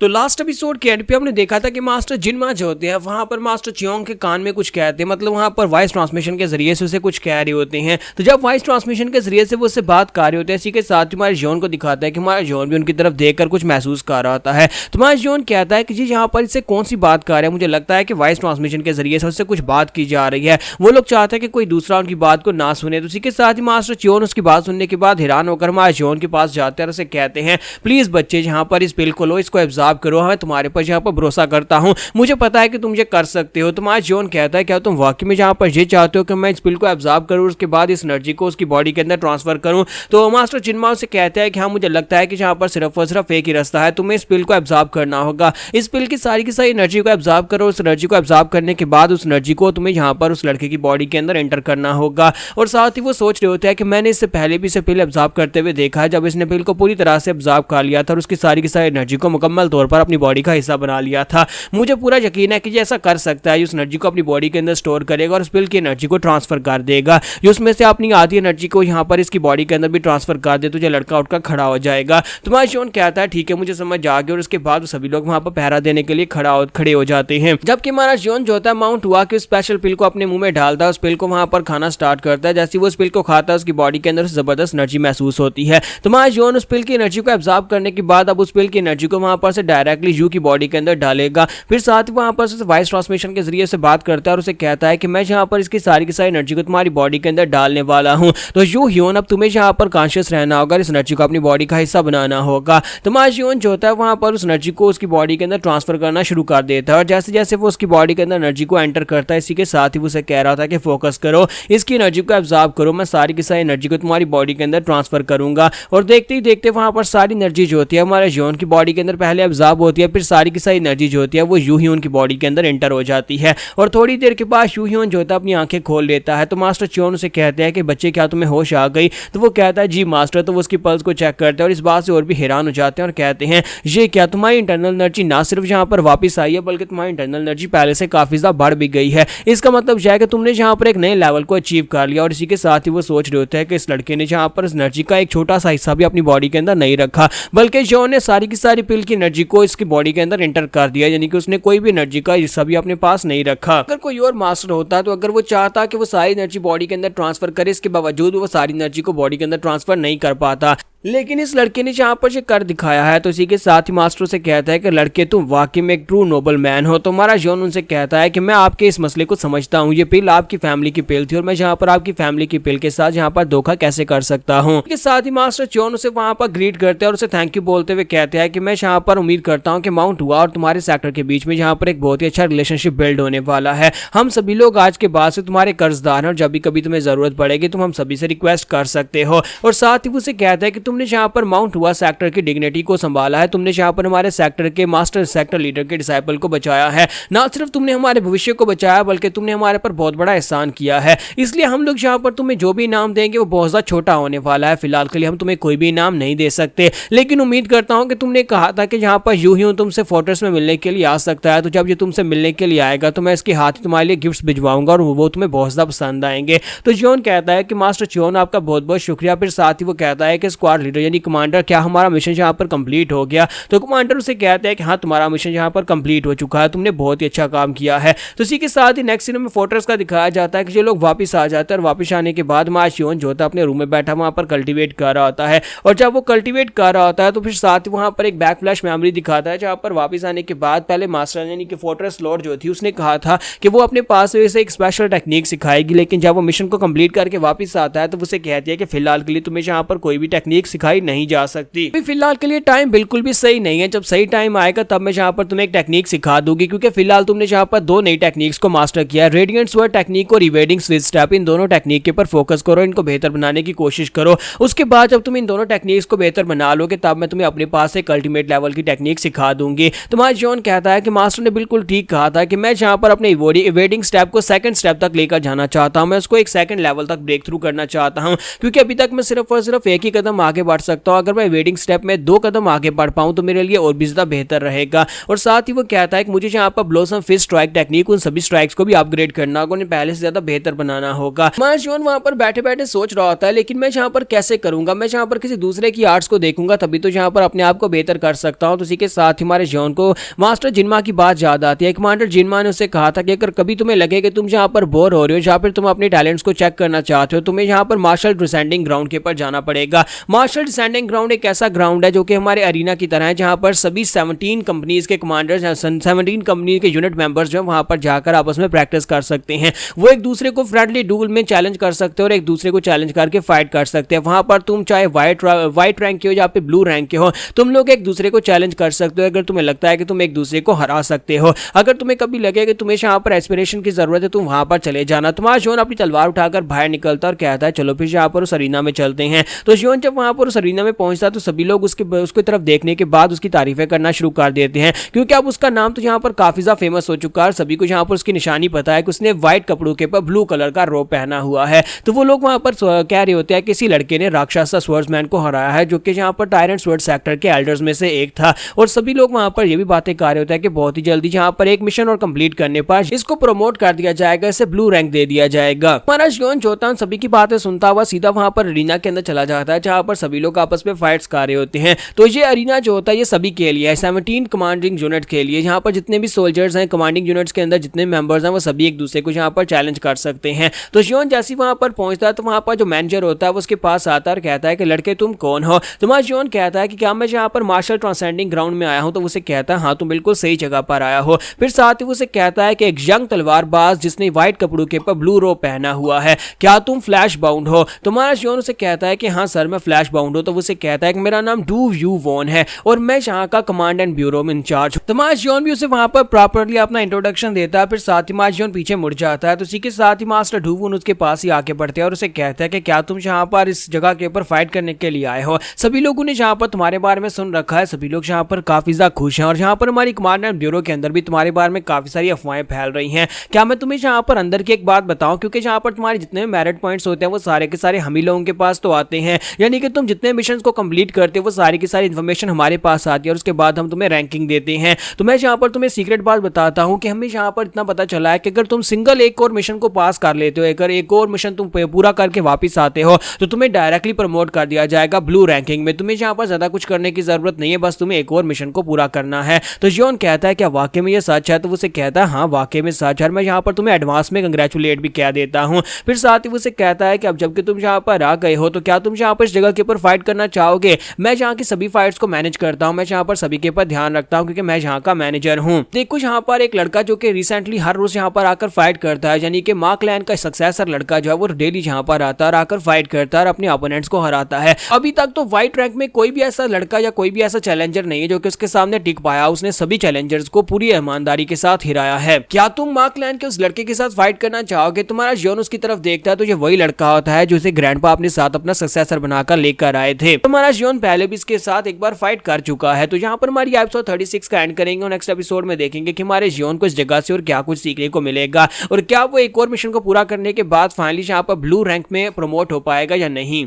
तो last episode के and पे हमने देखा था कि मास्टर जिनमा जो होते हैं वहां पर मास्टर चियोंग के कान में कुछ कहते हैं, मतलब वहां पर वॉइस ट्रांसमिशन के जरिए से उसे कुछ कह रहे होते हैं। तो जब वॉइस ट्रांसमिशन के जरिए से वो उससे बात कर रहे होते हैं, इसी के साथ हमारे जॉन को दिखाता है कि हमारा जॉन भी उनकी तरफ देखकर कुछ महसूस कर रहा होता है। तो हमारा जॉन कहता है कि जी यहाँ पर इससे कौन सी बात कर रहे हैं, मुझे लगता है कि वॉइस ट्रांसमिशन के जरिए से उससे कुछ बात की जा रही है। वो लोग चाहते हैं कि कोई दूसरा उनकी बात को ना सुने। तो इसी के साथ ही मास्टर चियोन उसकी बात सुनने के बाद हैरान होकर हमारे जॉन के पास जाते हैं और उसे कहते हैं प्लीज बच्चे यहाँ पर इस पिल को लो, इसको एब्जॉर्ब करो, हमें तुम्हारे पर यहाँ पर भरोसा करता हूँ, मुझे पता है कि तुम ये कर सकते हो। तुम्हारा जॉन कहता है क्या तुम वाकई में यहाँ पर ये चाहते हो कि मैं इस पिल को एब्जॉर्ब करूँ, उसके बाद इस एनर्जी को उसकी बॉडी के अंदर ट्रांसफर करूँ। तो मास्टर जिनमा उसे कहता है कि हाँ मुझे लगता है कि यहाँ पर सिर्फ और सिर्फ एक ही रास्ता है, तुम्हें इस पिल को एब्जॉर्ब करना होगा। इस पिल की सारी एनर्जी को एब्जॉर्ब करो, उस एनर्जी को एब्जॉर्ब करने के बाद उस एनर्जी को तुम्हें यहाँ पर उस लड़के की बॉडी के अंदर एंटर करना होगा। और साथ ही वो सोच रहे होते हैं कि मैंने इससे पहले भी इसे पिल एब्जॉर्ब करते हुए देखा है, जब इसने पिल को पूरी तरह से एब्जॉर्ब कर लिया था और उसकी सारी एनर्जी को मुकम्मल तौर पर अपनी बॉडी का हिस्सा बना लिया था। मुझे पूरा यकीन है कि ये ऐसा कर सकता है, उस एनर्जी को अपनी बॉडी के अंदर स्टोर करेगा और उस पिल की एनर्जी को ट्रांसफर कर देगा। उसमें से अपनी आधी एनर्जी को यहाँ पर इसकी बॉडी के अंदर भी ट्रांसफर कर दे तो ये लड़का उठकर खड़ा हो जाएगा। तुम्हारा जॉन कहता है ठीक है मुझे समझ आ गया, और उसके बाद सभी लोग वहां पर पहरा देने के लिए खड़े हो जाते हैं। जबकि हमारा जॉन जो होता है माउंट हुआ कि स्पेशल पिल को अपने मुंह में डालता है, उस पिल को वहां पर खाना स्टार्ट करता है। जैसे वो उस पिल को खाता है उसकी बॉडी के अंदर जबरदस्त एनर्जी महसूस होती है। तुम्हारा जॉन उस पिल की एनर्जी को एब्जॉर्ब करने के बाद अब उस पिल की एनर्जी को वहां पर से डायरेक्टली यू की बॉडी के अंदर डालेगा। फिर साथ ही वहां पर से वॉइस ट्रांसमिशन के जरिए से बात करता है और उसे कहता है कि मैं यहाँ पर इसकी सारी एनर्जी को तुम्हारी बॉडी के अंदर डालने वाला हूँ। तो यू ह्योन अब तुम्हें यहाँ पर कॉन्शियस रहना होगा, इस एनर्जी को अपनी बॉडी का हिस्सा बनाना होगा। तुम्हारा ह्योन जो होता है वहां पर उस एनर्जी को उसकी बॉडी के अंदर ट्रांसफर करना शुरू कर देता है। और जैसे जैसे वो उसकी बॉडी के अंदर एनर्जी को एंटर करता है, इसी के साथ ही वो उसे कह रहा था कि फोकस करो, इसकी एनर्जी को एब्जॉर्ब करो, मैं सारी की सारी एनर्जी को तुम्हारी बॉडी के अंदर ट्रांसफर करूंगा। और देखते ही देखते वहां पर सारी एनर्जी जो होती है हमारे ह्योन की बॉडी के अंदर पहले एब्जॉर्ब होती है, फिर सारी की सारी एनर्जी जो होती है वो यू ह्योन की बॉडी के अंदर एंटर हो जाती है। और थोड़ी देर के बाद यू ह्योन जो होता है अपनी आंखें खोल लेता है। तो मास्टर चियोन उसे कहते हैं कि बच्चे क्या तुम्हें होश आ गई? तो वो कहता है जी मास्टर। तो वो उसकी पल्स को चेक करते हैं और इस बात से और भी हैरान हो जाते हैं और कहते हैं ये क्या तुम्हारी इंटरनल एनर्जी ना सिर्फ यहाँ पर वापस आई है बल्कि तुम्हारी इंटरनल एनर्जी पहले से काफी ज्यादा बढ़ भी गई है। इसका मतलब यह है कि तुमने यहाँ पर एक नए लेवल को अचीव कर लिया। और इसी के साथ ही वो सोच रहे होते हैं कि इस लड़के ने यहाँ पर इस एनर्जी का एक छोटा सा हिस्सा भी अपनी बॉडी के अंदर नहीं रखा, बल्कि जॉन ने सारी की सारी पिल की एनर्जी को इसकी बॉडी के अंदर एंटर कर दिया, यानी कि उसने कोई भी एनर्जी का हिस्सा भी अपने पास नहीं रखा। अगर कोई और मास्टर होता तो अगर वो चाहता कि वो सारी एनर्जी बॉडी के अंदर ट्रांसफर करे, इसके बावजूद वो सारी एनर्जी को बॉडी के अंदर ट्रांसफर नहीं कर पाता, लेकिन इस लड़के ने जहाँ पर ये कर दिखाया है। तो इसी के साथ ही मास्टर से कहता है कि लड़के तुम वाकई में एक ट्रू नोबल मैन हो। तो हमारा जॉन उनसे कहता है कि मैं आपके इस मसले को समझता हूँ, ये पिल आपकी फैमिली की पिल थी और मैं यहाँ पर आपकी फैमिली की पिल के साथ यहाँ पर धोखा कैसे कर सकता हूँ। इसके साथ ही मास्टर जॉन उसे वहाँ पर ग्रीट करते हैं और उसे थैंक यू बोलते हुए कहते हैं कि मैं यहाँ पर उम्मीद करता हूँ कि माउंट हुआ और तुम्हारे सेक्टर के बीच में यहाँ पर एक बहुत ही अच्छा रिलेशनशिप बिल्ड होने वाला है। हम सभी लोग आज के बाद से तुम्हारे कर्जदार हैं और जब भी कभी तुम्हें जरूरत पड़ेगी तुम हम सभी से रिक्वेस्ट कर सकते हो। और साथ ही उसे कहता है कि तुमने यहाँ पर माउंट हुआ सेक्टर की डिग्निटी को संभाला है, तुमने यहाँ पर हमारे सेक्टर के मास्टर सेक्टर लीडर के डिसाइपल को बचाया है। ना सिर्फ तुमने हमारे भविष्य को बचाया बल्कि तुमने हमारे पर बहुत बड़ा एहसान किया है। इसलिए हम लोग यहाँ पर तुम्हें जो भी इनाम देंगे वो बहुत ज्यादा छोटा होने वाला है। फिलहाल के लिए हम तुम्हें कोई भी इनाम नहीं दे सकते, लेकिन उम्मीद करता हूँ कि तुमने कहा था कि यहाँ पर यूं ही तुमसे फोर्ट्रेस में मिलने के लिए आ सकता है, तो जब ये तुमसे मिलने के लिए आएगा तो मैं इसके हाथ तुम्हारे लिए गिफ्ट्स भिजवाऊंगा और वो तुम्हें बहुत ज्यादा पसंद आएंगे। तो जॉन कहता है कि मास्टर चियोन आपका बहुत बहुत शुक्रिया। फिर साथ ही वो कहता है कि स्क्वाड लीडर यानी कमांडर क्या हमारा मिशन यहाँ पर कंप्लीट हो गया? तो कमांडर उसे कहता है कि हाँ तुम्हारा मिशन यहाँ पर कंप्लीट हो चुका है, तुमने बहुत ही अच्छा काम किया है। तो इसी के साथ ही नेक्स्ट सीन में फोर्ट्रेस का दिखाया जाता है कि जो लोग वापस आ जाते हैं और वापस आने के बाद माशियोन जो होता है अपने रूम में बैठा वहां पर कल्टीवेट कर रहा होता है। और जब वो कल्टीवेट कर रहा होता है तो फिर साथ ही वहां पर एक बैक फ्लैश मेमोरी दिखाता है जहां पर वापस आने के बाद पहले मास्टर यानी कि फोर्ट्रेस लॉर्ड जो थी उसने कहा था कि वो अपने पास से एक स्पेशल टेक्निक सिखाएगी, लेकिन जब वो मिशन को कंप्लीट करके वापस आता है तो उसे कहती है कि फिलहाल के लिए तुम्हें यहाँ पर कोई भी टेक्निक सिखाई नहीं जा सकती। फिलहाल के लिए टाइम बिल्कुल भी सही नहीं है, जब सही टाइम आएगा तब मैं यहाँ पर तुम्हें एक टेक्निक सिखा दूंगी, क्योंकि फिलहाल तुमने यहाँ पर दो नई टेक्निक्स को मास्टर किया है, रेडिएंट स्वर्ड टेक्निक और रिवेडिंग स्विच स्टेप। इन दोनों टेक्निक के ऊपर फोकस करो, इनको बेहतर बनाने की कोशिश करो। उसके बाद जब तुम इन दोनों टेक्निक्स को बेहतर बना लोगे तब मैं तुम्हें अपने पास एक अल्टीमेट लेवल की टेक्निक सिखा दूंगी। तुम्हारा जॉन कहता है कि मास्टर ने बिल्कुल ठीक कहा था कि मैं यहाँ पर अपने इवेडिंग स्टेप को सेकंड स्टेप तक लेकर जाना चाहता हूँ, मैं उसको एक सेकंड लेवल तक ब्रेक थ्रू करना चाहता हूँ, क्योंकि अभी तक मैं सिर्फ और सिर्फ एक ही कदम आगे आगे बढ़ सकता हूँ, अगर मैं वेटिंग स्टेप में 2 कदम आगे बढ़ पाऊँ तो मेरे लिए और भी ज्यादा बेहतर रहेगा। और साथ ही वो कहता है कि मुझे यहाँ पर ब्लॉसम फिश स्ट्राइक टेक्निक उन सभी स्ट्राइक्स को भी अपग्रेड करना होगा, उन्हें पहले से ज्यादा बेहतर बनाना होगा। हमारा जियोन वहां पर बैठे बैठे सोच रहा होता है, लेकिन मैं यहाँ पर कैसे करूंगा, मैं यहाँ पर किसी दूसरे की आर्ट्स को देखूंगा तभी तो यहाँ पर अपने आप को बेहतर कर सकता हूँ। तो इसी के साथ ही हमारे जियोन को मास्टर जिनमा की बात याद आती है। कमांडर जिनमा ने उससे कहा था कि अगर कभी तुम्हें लगे कि तुम यहाँ पर बोर हो रहे हो या फिर तुम अपने टैलेंट्स को चेक करना चाहते हो, तुम्हें यहाँ पर मार्शल डिसेंडिंग ग्राउंड के ऊपर जाना पड़ेगा। मार्शल डिसेंडिंग ग्राउंड एक ऐसा ग्राउंड है जो कि हमारे अरीना की तरह है, जहाँ पर सभी 17 कंपनीज के कमांडर्स, 17 कंपनी के यूनिट मेंबर्स जो वहां पर जाकर आपस में प्रैक्टिस कर सकते हैं। वो एक दूसरे को फ्रेंडली डुएल में चैलेंज कर सकते हैं और एक दूसरे को चैलेंज करके फाइट कर सकते हैं। वहां पर तुम चाहे व्हाइट रैंक के हो या फिर ब्लू रैंक के हो, तुम लोग एक दूसरे को चैलेंज कर सकते हो अगर तुम्हें लगता है कि तुम एक दूसरे को हरा सकते हो। अगर तुम्हें कभी लगे कि तुम्हें यहाँ पर एस्पिरेशन की जरूरत है, तुम वहां पर चले जाना। तुम्हारा जियोन अपनी तलवार उठाकर बाहर निकलता और कहता है चलो फिर यहाँ पर उस अरीना में चलते हैं। तो जियोन जब वहां पर उस अरीना में पहुंचता तो सभी लोग उसकी तरफ देखने के बाद उसकी तारीफें करना शुरू कर देते हैं, क्योंकि अब उसका नाम तो यहाँ पर काफी ज्यादा फेमस हो चुका है। सभी को यहाँ पर उसकी निशानी पता है कि उसने व्हाइट कपड़ों के ऊपर ब्लू कलर का रोब पहना हुआ है। तो वो लोग वहां पर कह रहे होते हैं कि किसी लड़के ने राक्षसा स्वर्ड्समैन को हराया है, जो कि यहाँ पर टायरेंट स्वर्ड सेक्टर के एल्डर्स में से एक था। और सभी लोग वहां पर ये भी बातें कर रहे होते हैं कि बहुत ही जल्दी यहाँ पर एक मिशन और कंप्लीट करने पर इसको प्रमोट कर दिया जाएगा, इसे ब्लू रैंक दे दिया जाएगा। हमारा जियोन जोतान सभी की बातें सुनता हुआ सीधा वहां पर अरीना के अंदर चला जाता है, जहां पर सभी लोग आपस में फाइट्स कर रहे होते हैं। तो ये अरीना जो होता है ये सभी के लिए है, 17 कमांडिंग यूनिट के लिए। यहाँ पर जितने भी सोल्जर्स हैं कमांडिंग यूनिट्स के अंदर, जितने मेंबर्स हैं वो सभी एक दूसरे को यहाँ पर चैलेंज कर सकते हैं। तो जियोन जैसे वहां पर पहुंचता है तो वहां पर जो मैनेजर होता है वो उसके पास आता है और कहता है कि लड़के तुम कौन हो। तुम्हारा जियोन कहता है कि क्या मैं यहाँ पर मार्शल ट्रांसेंडिंग ग्राउंड में आया हूँ। तो उसे कहता है हाँ तुम बिल्कुल सही जगह पर आया हो। फिर साथ ही उसे कहता है कि एक यंग तलवारबाज जिसने व्हाइट कपड़ों के ऊपर ब्लू रोब पहना हुआ है, क्या तुम फ्लैश बाउंड हो। तुम्हारा जियोन उसे कहता है कि हाँ सर मैं फ्लैश बाउंड हूँ। तो उसे कहता है कि मेरा नाम डू यू वॉन है और मैं यहाँ का कमांड एंड ब्यूरो में इंचार्ज हूँ। तुम्हारा जियोन भी उसे वहां पर प्रॉपर्ली अपना इंट्रोडक्शन देता है। फिर साथ ही हमारा जियोन पीछे मुड़ जाता है। तो इसी के साथ ही मास्टर डूवून उसके पास ही आके बढ़ते हैं और उसे कहता है कि क्या तुम यहाँ पर इस जगह के ऊपर फाइट करने के लिए आए हो। सभी लोगों ने यहाँ पर तुम्हारे बारे में सुन रखा है, सभी लोग यहाँ पर काफी ज्यादा खुश हैं और यहाँ पर हमारी कमांड एंड ब्यूरो के अंदर भी तुम्हारे बारे में काफी सारी अफवाहें फैल रही हैं। क्या मैं तुम्हें यहाँ पर अंदर की एक बात बताऊं, क्योंकि यहाँ पर तुम्हारे जितने मेरिट पॉइंट्स होते हैं वो सारे के सारे हम ही लोगों के पास तो आते हैं, यानी कि तुम जितने मिशन को कंप्लीट करते हो वो सारी की सारी इन्फॉर्मेशन हमारे पास आती है और उसके बाद हम तुम्हें रैंकिंग देते हैं। तो मैं यहाँ पर तुम्हें सीक्रेट बात बताता हूँ कि हमें यहाँ पर इतना पता चला है कि अगर तुम सिंगल एक और मिशन को पास कर लेते हो, अगर एक और मिशन तुम पूरा करके वापस आते हो तो तुम्हें डायरेक्टली प्रमोट कर दिया जाएगा ब्लू रैंकिंग में। तुम्हें यहाँ पर ज्यादा कुछ करने की जरूरत नहीं है, बस तुम्हें एक और मिशन को पूरा करना है। तो जियोन कहता है क्या वाकई में ये सच है। तो उसे कहता है हाँ वाकई में सच है, मैं यहाँ पर तुम्हें एडवांस में कंग्रेचुलेट भी कह देता हूँ। फिर साथ ही उसे कहता है कि अब जबकि तुम यहाँ पर आ गए हो तो क्या तुम यहाँ पर इस जगह के ऊपर फाइट करना चाहोगे। मैं यहाँ की सभी फाइट्स को मैनेज करता हूँ, मैं यहाँ पर सभी के ऊपर ध्यान रखता हूँ क्योंकि मैं यहाँ का मैनेजर हूँ। देखो यहाँ पर एक लड़का जो कि रिसेंटली हर रोज यहाँ पर आकर फाइट करता है, यानी कि मार्क क्लैन का सक्सेसर लड़का जो है वो डेली यहाँ पर आता है और आकर फाइट करता है और अपने ओपोनेंट्स को हराता है। अभी तक तो व्हाइट रैंक में कोई भी ऐसा लड़का या कोई भी ऐसा चैलेंजर नहीं है जो कि उसके सामने टिक पाया। उसने सभी चैलेंजर्स को पूरी ईमानदारी के साथ हिराया है। क्या तुम मार्क क्लैन के उस लड़के के साथ फाइट करना चाहोगे। तुम्हारा जियोन उसकी तरफ देखता है तो ये वही लड़का होता है जो उसे ग्रैंडपा अपने साथ अपना सक्सेसर बनाकर लेकर आए थे। तुम्हारा जियोन पहले भी इसके साथ एक बार फाइट कर चुका है। तो यहाँ पर हमारी एपिसोड 36 का एंड करेंगे और नेक्स्ट एपिसोड में देखेंगे कि हमारे जियोन को इस जगह से और क्या कुछ सीखने को मिलेगा और क्या वो एक और मिशन को पूरा करने के बाद फाइनली यहाँ पर ब्लू रैंक में प्रमोट हो पाएगा या नहीं।